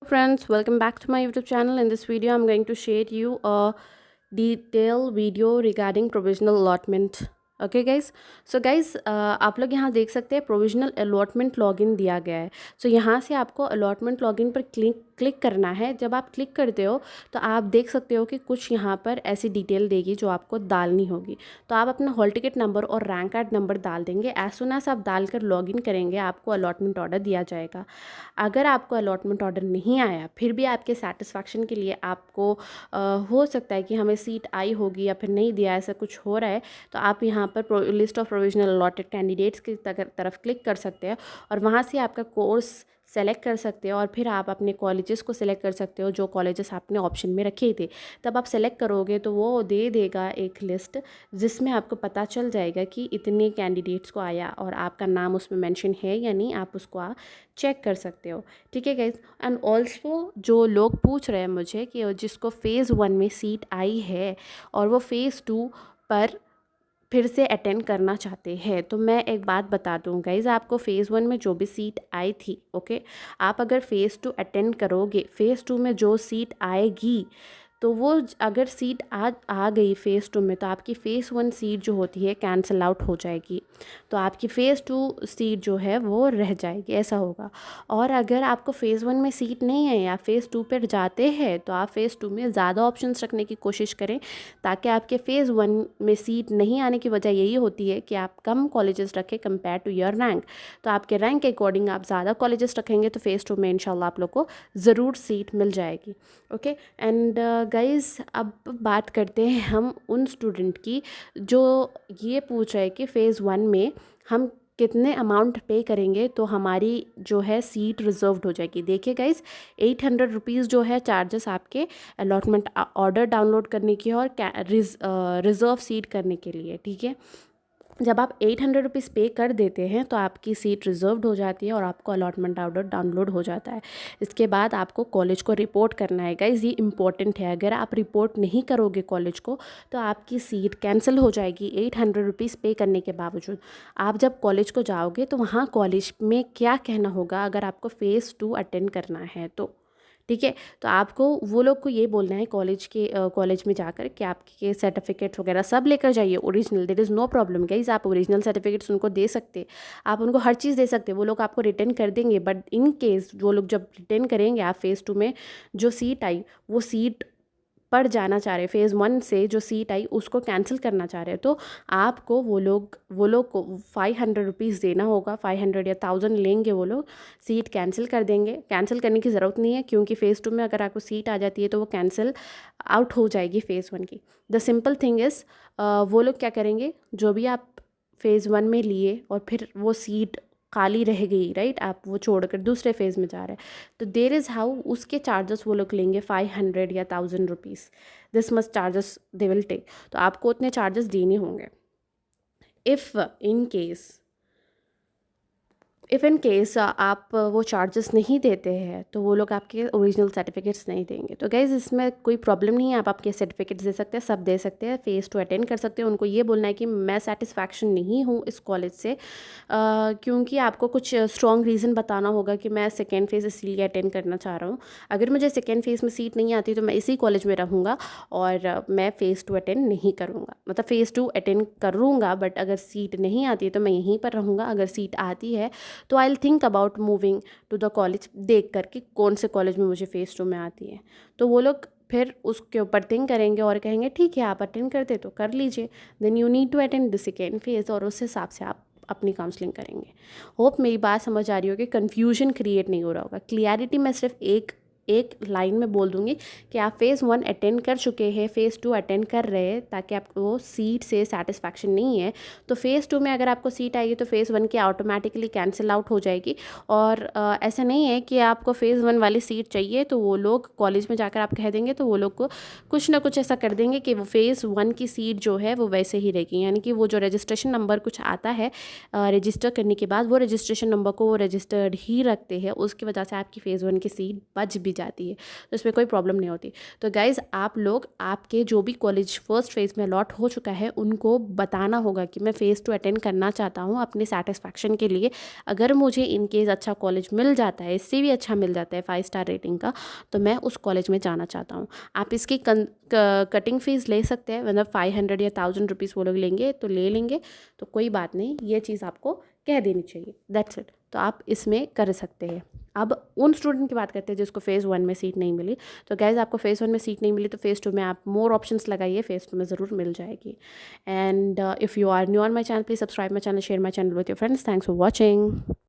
Friends, welcome back to my YouTube channel. In this video I'm going to share you a detailed video regarding provisional allotment. Okay guys. So guys आप लोग यहाँ देख सकते हैं provisional allotment login दिया गया है। सो यहाँ से आपको अलॉटमेंट लॉगिन पर क्लिक करना है। जब आप क्लिक करते हो तो आप देख सकते हो कि कुछ यहाँ पर ऐसी डिटेल देगी जो आपको डालनी होगी। तो आप अपना हॉल टिकट नंबर और रैंक कार्ड नंबर डाल देंगे। एज सुन एज आप डालकर लॉगिन करेंगे आपको अलॉटमेंट ऑर्डर दिया जाएगा। अगर आपको अलॉटमेंट ऑर्डर नहीं आया फिर भी आपके सेटिस्फैक्शन के लिए आपको हो सकता है कि हमें सीट आई होगी या फिर नहीं दिया, ऐसा कुछ हो रहा है, तो आप यहाँ पर list of provisional allotted candidates की तरफ क्लिक कर सकते हैं और वहाँ से आपका कोर्स सेलेक्ट कर सकते हो और फिर आप अपने कॉलेजेस को सिलेक्ट कर सकते हो जो कॉलेजेस आपने ऑप्शन में रखे थे। तब आप सेलेक्ट करोगे तो वो दे देगा एक लिस्ट जिसमें आपको पता चल जाएगा कि इतने कैंडिडेट्स को आया और आपका नाम उसमें मेंशन है या नहीं। आप उसको चेक कर सकते हो। ठीक है गाइज। एंड ऑल्सो जो लोग पूछ रहे हैं मुझे कि जिसको फ़ेज़ 1 में सीट आई है और वो फ़ेज़ 2 पर फिर से अटेंड करना चाहते हैं, तो मैं एक बात बता दूँ गाइज़, आपको फ़ेज़ 1 में जो भी सीट आई थी, ओके, आप अगर फ़ेज़ 2 अटेंड करोगे, फ़ेज़ 2 में जो सीट आएगी तो वो अगर सीट आ गई फ़ेज़ 2 में तो आपकी फ़ेज़ 1 सीट जो होती है कैंसिल आउट हो जाएगी। तो आपकी फ़ेज़ 2 सीट जो है वो रह जाएगी, ऐसा होगा। और अगर आपको फ़ेज़ 1 में सीट नहीं है या फ़ेज़ 2 पर जाते हैं तो आप फ़ेज़ 2 में ज़्यादा ऑप्शंस रखने की कोशिश करें, ताकि आपके फ़ेज़ 1 में सीट नहीं आने की वजह यही होती है कि आप कम कॉलेजेस रखें कंपेयर टू योर रैंक। तो आपके रैंक के अकॉर्डिंग आप ज़्यादा कॉलेजेस रखेंगे तो फ़ेज़ 2 में इंशाल्लाह आप लोग को ज़रूर सीट मिल जाएगी। ओके। एंड गाइज़, अब बात करते हैं हम उन स्टूडेंट की जो ये पूछ रहे हैं कि फ़ेज़ 1 में हम कितने अमाउंट पे करेंगे तो हमारी जो है सीट रिज़र्व्ड हो जाएगी। देखिए गाइज़, 800 रुपीज़ जो है चार्जेस आपके अलॉटमेंट ऑर्डर डाउनलोड करने की और रिज़र्व सीट करने के लिए। ठीक है। जब आप 800 रुपीज़ पे कर देते हैं तो आपकी सीट रिज़र्व्ड हो जाती है और आपको अलॉटमेंट ऑर्डर डाउनलोड हो जाता है। इसके बाद आपको कॉलेज को रिपोर्ट करना है। गाइज़, ये इंपॉर्टेंट है। अगर आप रिपोर्ट नहीं करोगे कॉलेज को तो आपकी सीट कैंसिल हो जाएगी 800 रुपीज़ पे करने के बावजूद। आप जब कॉलेज को जाओगे तो वहाँ कॉलेज में क्या कहना होगा अगर आपको फ़ेज़ 2 अटेंड करना है तो। ठीक है। तो आपको वो लोग को ये बोलना है कॉलेज में जाकर कि आपके सर्टिफिकेट्स वगैरह सब लेकर जाइए original. There is no problem guys, आप ओरिजिनल सर्टिफिकेट्स उनको दे सकते, आप उनको हर चीज़ दे सकते, वो लोग आपको रिटर्न कर देंगे। बट इन केस वो लोग जब रिटर्न करेंगे आप फ़ेज़ 2 में जो सीट आई वो सीट पर जाना चाह रहे, फ़ेज़ 1 से जो सीट आई उसको कैंसिल करना चाह रहे हैं, तो आपको वो लोग को 500 रुपीज़ देना होगा। 500 या 1000 लेंगे वो लोग, सीट कैंसिल कर देंगे। कैंसिल करने की ज़रूरत नहीं है क्योंकि फ़ेज़ 2 में अगर आपको सीट आ जाती है तो वो कैंसिल आउट हो जाएगी फ़ेज़ 1 की। द सिंपल थिंग इज़, वो लोग क्या करेंगे, जो भी आप फ़ेज़ 1 में लिए और फिर वो सीट खाली रह गई, राइट, आप वो छोड़कर दूसरे फेज़ में जा रहे हैं, तो देर इज़ हाउ उसके चार्जेस वो लोग लेंगे 500 या 1000 rupees. This much charges they will take. तो आपको उतने चार्जेस देने होंगे। इफ़ इन केस आप वो चार्जेस नहीं देते हैं तो वो लोग आपके ओरिजिनल सर्टिफिकेट्स नहीं देंगे। तो गाइज़, इसमें कोई प्रॉब्लम नहीं है, आप आपके सर्टिफिकेट्स दे सकते हैं, सब दे सकते हैं, फ़ेज़ 2 अटेंड कर सकते हैं। उनको ये बोलना है कि मैं सेटिस्फैक्शन नहीं हूँ इस कॉलेज से, क्योंकि आपको कुछ स्ट्रॉन्ग रीज़न बताना होगा कि मैं सेकेंड फ़ेज़ इसलिए अटेंड करना चाह रहा हूँ। अगर मुझे सेकेंड फ़ेज़ में सीट नहीं आती तो मैं इसी कॉलेज में रहूँगा और मैं फ़ेज़ 2 अटेंड नहीं करूँगा, मतलब फ़ेज़ 2 अटेंड करूँगा बट अगर सीट नहीं आती है तो मैं यहीं पर रहूँगा। अगर सीट आती है तो I will think about moving to the college, देख कर कि कौन से कॉलेज में मुझे फ़ेज़ 2 में आती है। तो वो लोग फिर उसके ऊपर थिंक करेंगे और कहेंगे ठीक है आप अटेंड करते तो कर लीजिए, then you need to attend the second phase, और उस हिसाब से आप अपनी काउंसलिंग करेंगे। होप मेरी बात समझ आ रही होगी, कन्फ्यूजन क्रिएट नहीं हो रहा होगा। क्लियरिटी मैं सिर्फ एक लाइन में बोल दूंगी कि आप फ़ेज़ 1 अटेंड कर चुके हैं, फ़ेज़ 2 अटेंड कर रहे हैं, ताकि आपको सीट से सेटिस्फैक्शन नहीं है तो फ़ेज़ 2 में अगर आपको सीट आएगी तो फ़ेज़ 1 की ऑटोमेटिकली कैंसिल आउट हो जाएगी। और ऐसा नहीं है कि आपको फ़ेज़ 1 वाली सीट चाहिए तो वो लोग कॉलेज में जाकर आप कह देंगे तो वो लोग को कुछ ना कुछ ऐसा कर देंगे कि वो फ़ेज़ 1 की सीट जो है वो वैसे ही रहेगी। यानी कि वो जो रजिस्ट्रेशन नंबर कुछ आता है रजिस्टर करने के बाद, वो रजिस्ट्रेशन नंबर को वो रजिस्टर्ड ही रखते हैं, उसकी वजह से आपकी फ़ेज़ 1 की सीट बच भी जाती है, तो इसमें कोई प्रॉब्लम नहीं होती। तो गाइज़ आप लोग आपके जो भी कॉलेज फर्स्ट फेज़ में अलॉट हो चुका है उनको बताना होगा कि मैं फ़ेज़ 2 अटेंड करना चाहता हूँ अपने सेटिस्फैक्शन के लिए। अगर मुझे इन केस अच्छा कॉलेज मिल जाता है, इससे भी अच्छा मिल जाता है 5 स्टार रेटिंग का, तो मैं उस कॉलेज में जाना चाहता हूँ। आप इसकी कटिंग फ़ीस ले सकते हैं, मतलब 500 या 1000 रुपीज़ वो लोग लेंगे तो ले लेंगे, तो कोई बात नहीं, ये चीज़ आपको कह देनी चाहिए, दैट्स इट। तो आप इसमें कर सकते हैं। अब उन स्टूडेंट की बात करते हैं जिसको फ़ेज़ 1 में सीट नहीं मिली। तो गाइज़ आपको फ़ेज़ 1 में सीट नहीं मिली तो फ़ेज़ 2 में आप मोर ऑप्शंस लगाइए, फ़ेज़ 2 में ज़रूर मिल जाएगी। And if you are new on my channel, please subscribe my channel, share my channel with your friends. Thanks for watching.